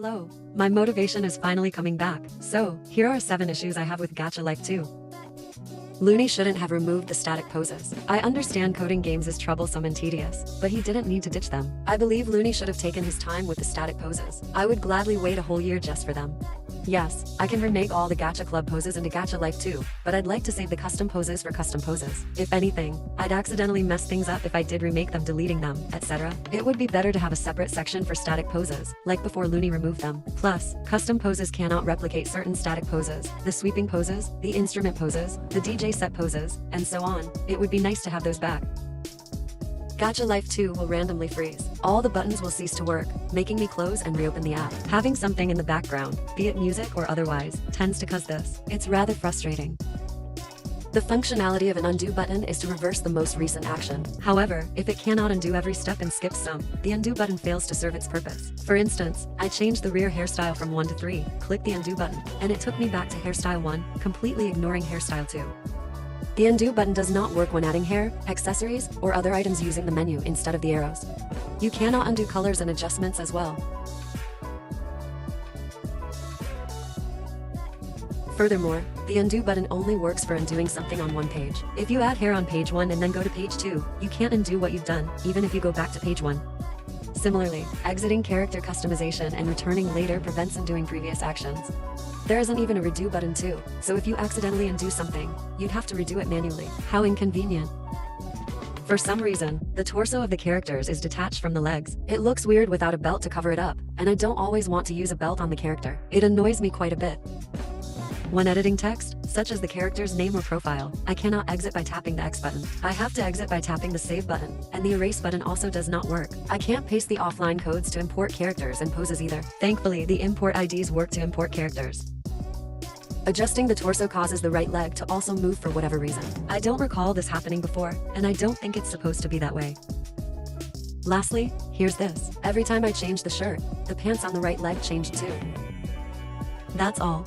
Hello, my motivation is finally coming back. So, here are 7 issues I have with gacha life 2. Looney shouldn't have removed the static poses. I understand coding games is troublesome and tedious, but he didn't need to ditch them. I believe Looney should have taken his time with the static poses. I would gladly wait a whole year just for them. Yes, I can remake all the gacha club poses into gacha life 2, but I'd like to save the custom poses for custom poses. If anything, I'd accidentally mess things up if I did remake them, deleting them, etc. It would be better to have a separate section for static poses, like before Looney removed them. Plus, custom poses cannot replicate certain static poses, the sweeping poses, the instrument poses, the DJ set poses, and so on. It would be nice to have those back. Gacha Life 2 will randomly freeze. All the buttons will cease to work, making me close and reopen the app. Having something in the background, be it music or otherwise, tends to cause this. It's rather frustrating. The functionality of an undo button is to reverse the most recent action. However, if it cannot undo every step and skips some, the undo button fails to serve its purpose. For instance, I changed the rear hairstyle from 1 to 3, clicked the undo button, and it took me back to hairstyle 1, completely ignoring hairstyle 2. The undo button does not work when adding hair, accessories, or other items using the menu instead of the arrows. You cannot undo colors and adjustments as well. Furthermore, the undo button only works for undoing something on one page. If you add hair on page 1 and then go to page 2, you can't undo what you've done, even if you go back to page 1. Similarly, exiting character customization and returning later prevents undoing previous actions. There isn't even a redo button too, so if you accidentally undo something, you'd have to redo it manually. How inconvenient. For some reason, the torso of the characters is detached from the legs. It looks weird without a belt to cover it up, and I don't always want to use a belt on the character. It annoys me quite a bit. When editing text, such as the character's name or profile, I cannot exit by tapping the X button. I have to exit by tapping the save button, and the erase button also does not work. I can't paste the offline codes to import characters and poses either. Thankfully, the import IDs work to import characters. Adjusting the torso causes the right leg to also move for whatever reason. I don't recall this happening before, and I don't think it's supposed to be that way. Lastly, here's this. Every time I change the shirt, the pants on the right leg changed too. That's all.